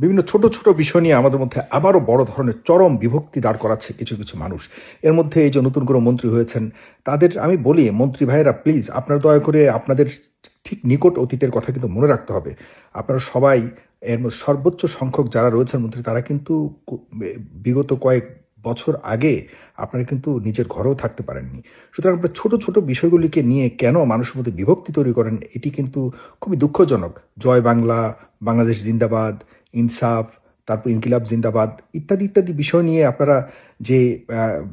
বিভিন্ন ছোট ছোট বিষয় নিয়ে আমাদের মধ্যে আবারও বড় ধরনের চরম বিভক্তি দাঁড় করাচ্ছে কিছু কিছু মানুষ। এর মধ্যে এই যে নতুন করে মন্ত্রী হয়েছেন, তাদের আমি বলি, মন্ত্রী ভাইয়েরা প্লিজ আপনারা দয়া করে আপনাদের ঠিক নিকট অতীতের কথা কিন্তু মনে রাখতে হবে। আপনারা সবাই এর মধ্যে সর্বোচ্চ সংখ্যক যারা রয়েছেন মন্ত্রী, তারা কিন্তু বিগত কয়েক বছর আগে আপনারা কিন্তু নিজের ঘরেও থাকতে পারেননি। সুতরাং আপনারা ছোট ছোট বিষয়গুলিকে নিয়ে কেন মানুষের মধ্যে বিভক্তি তৈরি করেন, এটি কিন্তু খুবই দুঃখজনক। জয় বাংলা, বাংলাদেশ জিন্দাবাদ, ইনসাফ, তারপর ইনকিলাব জিন্দাবাদ ইত্যাদি ইত্যাদি বিষয় নিয়ে আপনারা যে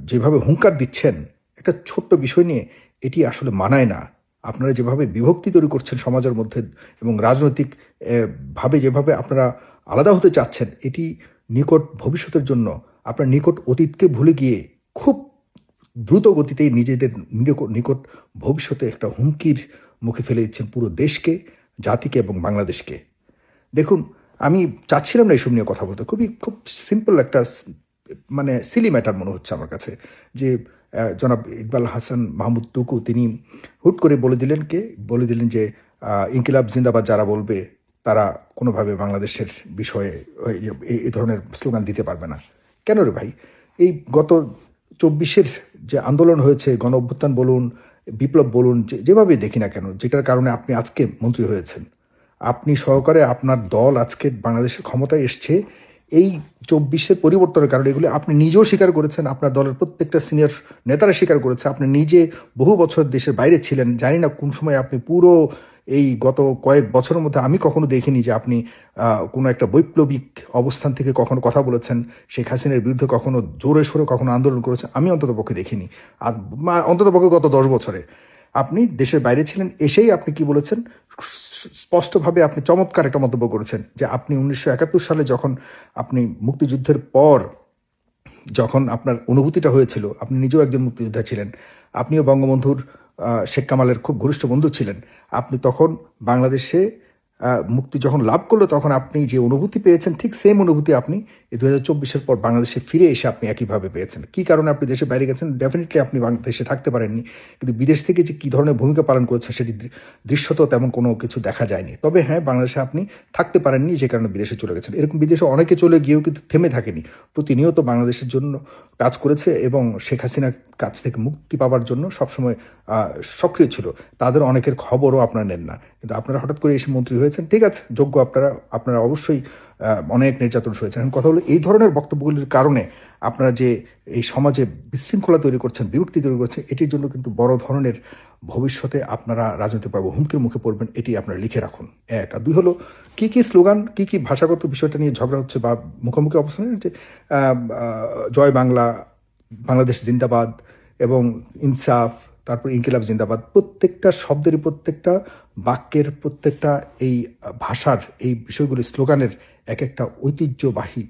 যেভাবে হুঙ্কার দিচ্ছেন একটা ছোট্ট বিষয় নিয়ে, এটি আসলে মানায় না। আপনারা যেভাবে বিভক্তি তৈরি করছেন সমাজের মধ্যে এবং রাজনৈতিক ভাবে যেভাবে আপনারা আলাদা হতে চাচ্ছেন, এটি নিকট ভবিষ্যতের জন্য আপনার নিকট অতীতকে ভুলে গিয়ে খুব দ্রুত গতিতেই নিজেদের নিকট ভবিষ্যতে একটা হুমকির মুখে ফেলে দিচ্ছেন পুরো দেশকে, জাতিকে এবং বাংলাদেশকে। দেখুন, আমি চাচ্ছিলাম না এইসব নিয়ে কথা বলতে, খুব সিম্পল একটা মানে সিলি ম্যাটার মনে হচ্ছে আমার কাছে যে জনাব ইকবাল হাসান মাহমুদ টুকু তিনি হুট করে বলে দিলেন যে ইনকিলাব জিন্দাবাদ যারা বলবে তারা কোনোভাবে বাংলাদেশের বিষয়ে এই ধরনের স্লোগান দিতে পারবে না। কেন রে ভাই? এই গত 24-এর যে আন্দোলন হয়েছে, গণ অভ্যুত্থান বলুন, বিপ্লব বলুন, যেভাবে দেখি না কেন, যেটার কারণে আপনি আজকে মন্ত্রী হয়েছেন, আপনি সহকারে আপনার দল আজকে বাংলাদেশের ক্ষমতায় এসছে, এই 24-এর পরিবর্তনের কারণে এগুলি আপনি নিজেও স্বীকার করেছেন, আপনার দলের প্রত্যেকটা সিনিয়র নেতারা স্বীকার করেছে। আপনি নিজে বহু বছর দেশের বাইরে ছিলেন, জানি না কোন সময় আপনি পুরো এই গত কয়েক বছরের মধ্যে আমি কখনো দেখিনি যে আপনি কোনো একটা বৈপ্লবিক অবস্থান থেকে কখনো কথা বলেছেন, শেখ হাসিনার বিরুদ্ধে কখনো জোরে সোরে কখনো আন্দোলন করেছেন, আমি অন্তত পক্ষে দেখিনি। আর অন্তত পক্ষে গত 10 বছরে আপনি দেশের বাইরে ছিলেন, এসেই আপনি কি বলেছেন, স্পষ্টভাবে আপনি চমৎকার একটা মন্তব্য করেছেন যে আপনি 1971 সালে যখন আপনি মুক্তিযুদ্ধের পর যখন আপনার অনুভূতিটা হয়েছিল, আপনি নিজেও একজন মুক্তিযোদ্ধা ছিলেন, আপনিও বঙ্গবন্ধুর শেখ কামালের খুব ঘনিষ্ঠ বন্ধু ছিলেন। আপনি তখন বাংলাদেশে মুক্তি যখন লাভ করলো তখন আপনি যে অনুভূতি পেয়েছেন, ঠিক সেম অনুভূতি আপনি এই 2024-এর পর বাংলাদেশে ফিরে এসে আপনি একইভাবে পেয়েছেন। কি কারণে আপনি দেশে বাইরে গেছেন? ডেফিনেটলি আপনি বাংলাদেশে থাকতে পারেননি, কিন্তু বিদেশ থেকে যে কী ধরনের ভূমিকা পালন করেছে সেটি দৃশ্যত তেমন কোনো কিছু দেখা যায়নি। তবে হ্যাঁ, বাংলাদেশে আপনি থাকতে পারেননি, যে কারণে বিদেশে চলে গেছেন। এরকম বিদেশে অনেকে চলে গিয়েও কিন্তু থেমে থাকেনি, প্রতিনিয়ত বাংলাদেশের জন্য কাজ করেছে এবং শেখ হাসিনার কাছ থেকে মুক্তি পাওয়ার জন্য সবসময় সক্রিয় ছিল। তাদের অনেকের খবরও আপনারা নেন না, কিন্তু আপনারা হঠাৎ করে এসে মন্ত্রী হয়েছেন, ঠিক আছে, যোগ্য, আপনারা অবশ্যই অনেক নির্যাতন হয়েছেন। কথা হলো এই ধরনের বক্তব্যগুলির কারণে আপনারা যে এই সমাজে বিশৃঙ্খলা তৈরি করছেন, বিভক্তি তৈরি করছেন, এটির জন্য কিন্তু বড় ধরনের ভবিষ্যতে আপনারা রাজনৈতিক পাবো হুমকির মুখে পড়বেন, এটি আপনারা লিখে রাখুন। এক আর দুই হলো কি কি স্লোগান, কি কি ভাষাগত বিষয়টা নিয়ে ঝগড়া হচ্ছে বা মুখোমুখি অবস্থানের যে জয় বাংলা, বাংলাদেশ জিন্দাবাদ এবং ইনসাফ, তারপর ইনকিলাব জিন্দাবাদ, প্রত্যেকটা শব্দেরই, প্রত্যেকটা বাক্যের, প্রত্যেকটা এই ভাষার এই বিষয়গুলি স্লোগানের এক একটা ঐতিহ্যবাহী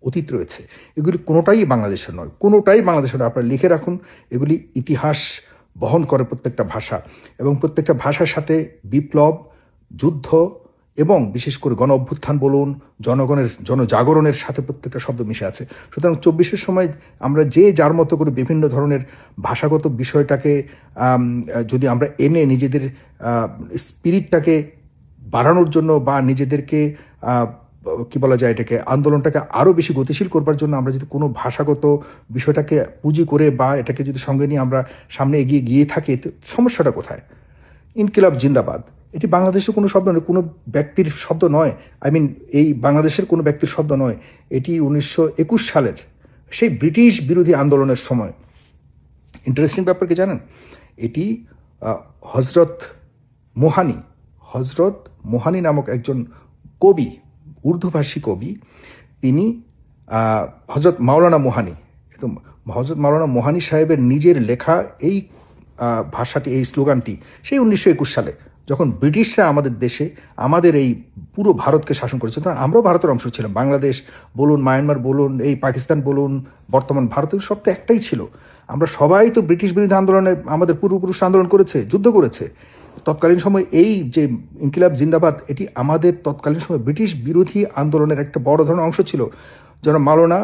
অতীত রয়েছে। এগুলি কোনোটাই বাংলাদেশের নয়, কোনোটাই বাংলাদেশের নয়। আপনারা লিখে রাখুন, এগুলি ইতিহাস বহন করে প্রত্যেকটা ভাষা, এবং প্রত্যেকটা ভাষার সাথে বিপ্লব, যুদ্ধ এবং বিশেষ করে গণ অভ্যুত্থান বলুন, জনগণের জনজাগরণের সাথে প্রত্যেকটা শব্দ মিশে আছে। সুতরাং 24-এর সময় আমরা যে যার মতো করে বিভিন্ন ধরনের ভাষাগত বিষয়টাকে যদি আমরা এনে নিজেদের স্পিরিটটাকে বাড়ানোর জন্য বা নিজেদেরকে কি বলা যায়, এটাকে আন্দোলনটাকে আরও বেশি গতিশীল করবার জন্য আমরা যদি কোনো ভাষাগত বিষয়টাকে পুঁজি করে বা এটাকে যদি সঙ্গে নিয়ে আমরা সামনে এগিয়ে গিয়ে থাকি, সমস্যাটা কোথায়? ইনকিলাব জিন্দাবাদ, এটি বাংলাদেশের কোনো শব্দ নয়, কোনো ব্যক্তির শব্দ নয়। এই বাংলাদেশের কোনো ব্যক্তির শব্দ নয়। এটি 1921 সালের সেই ব্রিটিশ বিরোধী আন্দোলনের সময়। ইন্টারেস্টিং ব্যাপার কি জানেন? এটি হজরত মোহানি নামক একজন কবি, উর্দুভাষী কবি, তিনি হজরত মাওলানা মোহানি সাহেবের নিজের লেখা এই ভাষাটি, এই স্লোগানটি সেই 1921 সালে যখন ব্রিটিশরা আমাদের দেশে, আমাদের এই পুরো ভারতকে শাসন করেছে, তখন আমরাও ভারতের অংশ ছিলাম। বাংলাদেশ বলুন, মায়ানমার বলুন, এই পাকিস্তান বলুন, বর্তমান ভারতের সব তো একটাই ছিল। আমরা সবাই তো ব্রিটিশ বিরোধী আন্দোলনে আমাদের পূর্বপুরুষ আন্দোলন করেছে, যুদ্ধ করেছে। তৎকালীন সময় এই যে ইনকিলাব জিন্দাবাদ, এটি আমাদের তৎকালীন সময় ব্রিটিশ বিরোধী আন্দোলনের একটা বড় ধরনের অংশ ছিল। যেন মাওলানা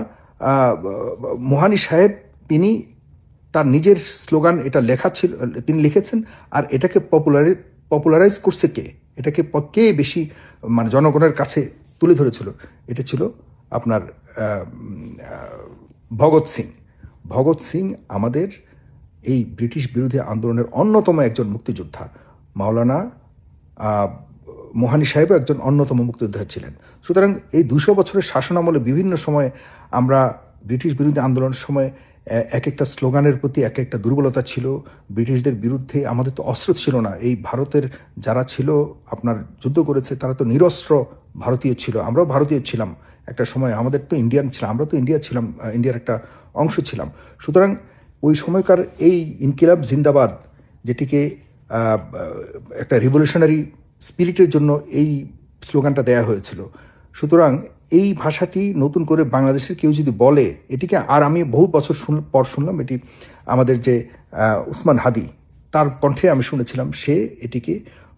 মোহানি সাহেব, তিনি তার নিজের স্লোগান এটা লেখা ছিল, তিনি লিখেছেন। আর এটাকে পপুলারাইজ করছে কে? এটাকে কে বেশি মানে জনগণের কাছে তুলে ধরেছিল, এটা ছিল আপনার আহ, আহ, ভগৎ সিং। ভগৎ সিং আমাদের এই ব্রিটিশ বিরোধী আন্দোলনের অন্যতম একজন মুক্তিযোদ্ধা। মাওলানা আহ, মোহানি সাহেবও একজন অন্যতম মুক্তিযোদ্ধা ছিলেন। সুতরাং এই 200 বছরের শাসনামলে বিভিন্ন সময়ে আমরা ব্রিটিশ বিরোধী আন্দোলনের সময় এক একটা স্লোগানের প্রতি এক একটা দুর্বলতা ছিল। ব্রিটিশদের বিরুদ্ধে আমাদের তো অস্ত্র ছিল না। এই ভারতের যারা ছিল আপনার যুদ্ধ করেছে তারা তো নিরস্ত্র ভারতীয় ছিল, আমরাও ভারতীয় ছিলাম একটা সময়। আমাদের তো ইন্ডিয়ান ছিলাম, আমরা তো ইন্ডিয়া ছিলাম, ইন্ডিয়ার একটা অংশ ছিলাম। সুতরাং ওই সময়কার এই ইনকিলাব জিন্দাবাদ, যেটিকে একটা রিভলিউশনারি স্পিরিটের জন্য এই স্লোগানটা দেয়া হয়েছিল। সুতরাং এই ভাষাটি নতুন করে বাংলাদেশের কেউ যদি বলে, এটিকে আর আমি বহু বছর পর শুনলাম, এটি আমাদের যে উসমান হাদি তার কণ্ঠে আমি শুনেছিলাম, সে এটিকে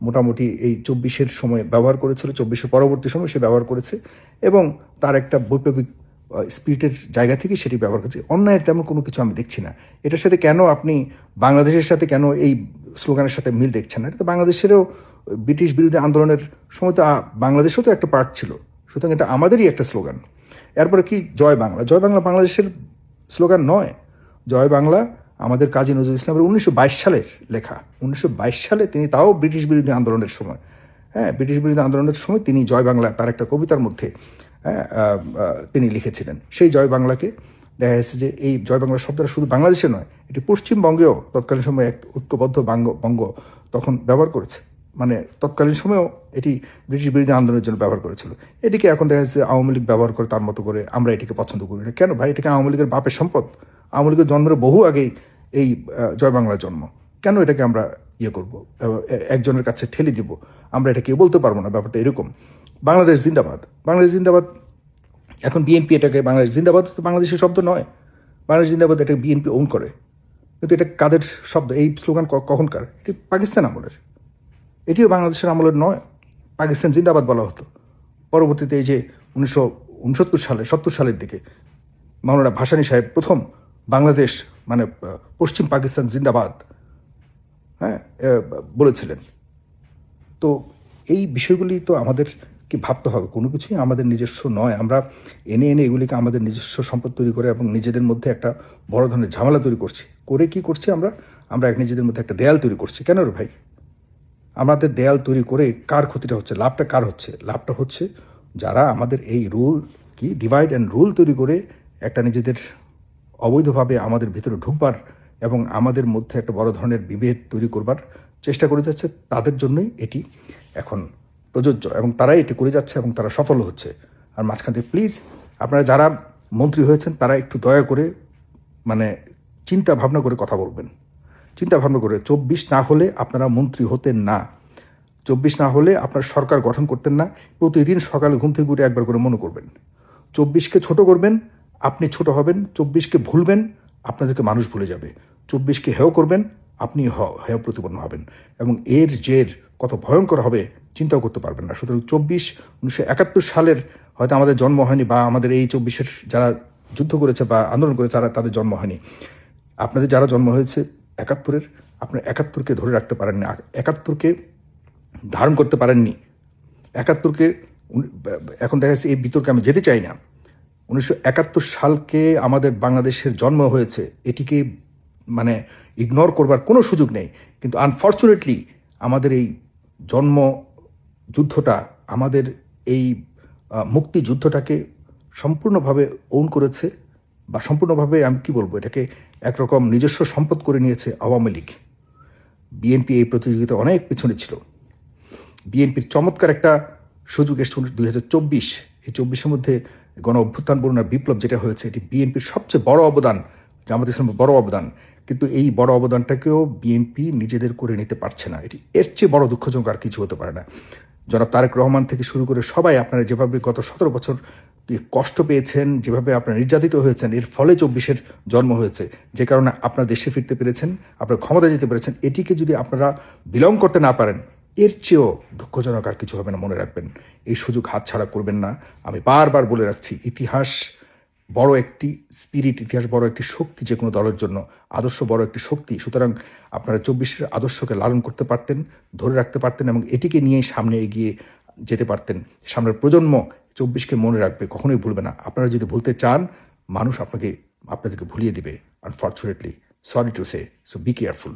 মোটামুটি এই 24-এর সময় ব্যবহার করেছিল, 24-এর পরবর্তী সময় সে ব্যবহার করেছে এবং তার একটা বৈপ্লবিক স্পিরিটের জায়গা থেকে সেটি ব্যবহার করছে। অন্যায়ের তেমন কোনো কিছু আমি দেখছি না। এটার সাথে কেন আপনি বাংলাদেশের সাথে কেন এই স্লোগানের সাথে মিল দেখছেন না? এটা তো বাংলাদেশেরও ব্রিটিশ বিরোধী আন্দোলনের সময় তো বাংলাদেশও তো একটা পার্ট ছিল। সুতরাং এটা আমাদেরই একটা স্লোগান। এরপরে কি জয় বাংলা? জয় বাংলা বাংলাদেশের স্লোগান নয়। জয় বাংলা আমাদের কাজী নজরুল ইসলামের 1922 সালের লেখা। 1922 সালে তিনি, তাও ব্রিটিশ বিরোধী আন্দোলনের সময়, হ্যাঁ, ব্রিটিশ বিরোধী আন্দোলনের সময় তিনি জয় বাংলা তার একটা কবিতার মধ্যে তিনি লিখেছিলেন। সেই জয় বাংলাকে দেখা যাচ্ছে যে এই জয় বাংলা শব্দটা শুধু বাংলাদেশে নয়, এটি পশ্চিমবঙ্গেও তৎকালীন সময় এক ঐক্যবদ্ধ বঙ্গ তখন ব্যবহার করেছে। মানে তৎকালীন সময়েও এটি ব্রিটিশ বিরোধী আন্দোলনের জন্য ব্যবহার করেছিল। এটিকে এখন দেখা যাচ্ছে আওয়ামী লীগ ব্যবহার করে তার মতো করে। আমরা এটিকে পছন্দ করি না। কেন ভাই? এটাকে আওয়ামী লীগের বাপের সম্পদ। আওয়ামী লীগের জন্মের বহু আগেই এই জয় বাংলার জন্ম। কেন এটাকে আমরা করবো, একজনের কাছে ঠেলে দিব? আমরা এটা কেউ বলতে পারবো না। ব্যাপারটা এরকম। বাংলাদেশ জিন্দাবাদ, বাংলাদেশ জিন্দাবাদ। এখন বিএনপি এটাকে বাংলাদেশ জিন্দাবাদ তো বাংলাদেশের শব্দ নয়। বাংলাদেশ জিন্দাবাদ এটা বিএনপি ওন করে, কিন্তু এটা কাদের শব্দ? এই স্লোগান কখনকার? এটি পাকিস্তান আমলের। এটিও বাংলাদেশের আমলের নয়। পাকিস্তান জিন্দাবাদ বলা হতো। পরবর্তীতে এই যে 1969 সালে 70 সালের দিকে মাওলানা ভাসানী সাহেব প্রথম বাংলাদেশ মানে পশ্চিম পাকিস্তান জিন্দাবাদ, হ্যাঁ, বলেছিলেন। তো এই বিষয়গুলি তো আমাদের কি ভাবতে হবে। কোনো কিছুই আমাদের নিজস্ব নয়। আমরা এনে এগুলিকে আমাদের নিজস্ব সম্পদ তৈরি করে এবং নিজেদের মধ্যে একটা বড় ধরনের ঝামেলা তৈরি করছি। করে কি করছি আমরা এক নিজেদের মধ্যে একটা দেয়াল তৈরি করছি। কেন রে ভাই? আমাদের দেয়াল তৈরি করে কার ক্ষতিটা হচ্ছে? লাভটা কার হচ্ছে? লাভটা হচ্ছে যারা আমাদের এই রুল কি ডিভাইড অ্যান্ড রুল তৈরি করে একটা নিজেদের অবৈধভাবে আমাদের ভিতরে ঢুকবার এবং আমাদের মধ্যে একটা বড় ধরনের বিভেদ তৈরি করবার চেষ্টা করে যাচ্ছে, তাদের জন্যই এটি এখন প্রযোজ্য এবং তারাই এটি করে যাচ্ছে এবং তারা সফল হচ্ছে। আর মাঝখান থেকে প্লিজ আপনারা যারা মন্ত্রী হয়েছেন তারা একটু দয়া করে মানে চিন্তা ভাবনা করে কথা বলবেন। চিন্তা ভাবনা করে 24 না হলে আপনারা মন্ত্রী হতেন না। 24 না হলে আপনার সরকার গঠন করতেন না। প্রতিদিন সকালে ঘুম থেকে উঠে একবার করে মনে করবেন। 24কে ছোট করবেন, আপনি ছোট হবেন। 24কে ভুলবেন, আপনাদেরকে মানুষ ভুলে যাবে। 24কে হেয় করবেন, আপনি হেয় প্রতিপন্ন হবেন এবং এর জের কত ভয়ঙ্কর হবে চিন্তাও করতে পারবেন না। সুতরাং 1971 সালের হয়তো আমাদের জন্ম হয়নি, বা আমাদের এই 24-এর যারা যুদ্ধ করেছে বা আন্দোলন করেছে তাদের জন্ম হয়নি। আপনাদের যারা জন্ম হয়েছে 71-এর, আপনার 71কে ধরে রাখতে পারেননি, 71কে ধারণ করতে পারেননি। 71কে এখন দেখা যাচ্ছে এই বিতর্কে আমি যেতে চাই না। 1971 সালকে আমাদের বাংলাদেশের জন্ম হয়েছে, এটিকে মানে ইগনোর করবার কোনো সুযোগ নেই। কিন্তু আনফর্চুনেটলি আমাদের এই জন্ম যুদ্ধটা, আমাদের এই মুক্তি যুদ্ধটাকে সম্পূর্ণভাবে ওন করেছে, বা সম্পূর্ণভাবে আমি কি বলবো, এটাকে একরকম নিজস্ব সম্পদ করে নিয়েছে আওয়ামী লীগ। বিএনপি এই প্রতিযোগিতা অনেক পেছনে ছিল। বিএনপির চমৎকার একটা সুযোগ এসছে 2024। এই 24-এর মধ্যে গণ অভ্যুত্থান বলুন আর বিপ্লব যেটা হয়েছে, এটি বিএনপির সবচেয়ে বড় অবদান, জামাত ইসলামের বড় অবদান। কিন্তু এই বড় অবদানটাকেও বিএনপি নিজেদের করে নিতে পারছে না। এটি এর চেয়ে বড় দুঃখজনক আর কিছু হতে পারে না। জনাব তারেক রহমান থেকে শুরু করে সবাই আপনারা যেভাবে গত 17 বছর কষ্ট পেয়েছেন, যেভাবে আপনারা নির্যাতিত হয়েছেন, এর ফলে 24-এর জন্ম হয়েছে, যে কারণে আপনারা দেশে ফিরতে পেরেছেন, আপনারা ক্ষমতা যেতে পেরেছেন। এটিকে যদি আপনারা বিলং করতে না পারেন, এর চেয়েও দুঃখজনক আর কিছু হবে না। মনে রাখবেন, এই সুযোগ হাতছাড়া করবেন না। আমি বারবার বলে রাখছি, ইতিহাস বড় একটি স্পিরিট, ইতিহাস বড় একটি শক্তি, যে কোনো দলের জন্য আদর্শ বড় একটি শক্তি। সুতরাং আপনারা 24-এর আদর্শকে লালন করতে পারতেন, ধরে রাখতে পারতেন এবং এটিকে নিয়ে সামনে এগিয়ে যেতে পারতেন। সামনের প্রজন্ম 24কে মনে রাখবে, কখনোই ভুলবে না। আপনারা যদি ভুলতে চান, মানুষ আপনাদেরকে ভুলিয়ে দিবে। Unfortunately, sorry to say, so be careful.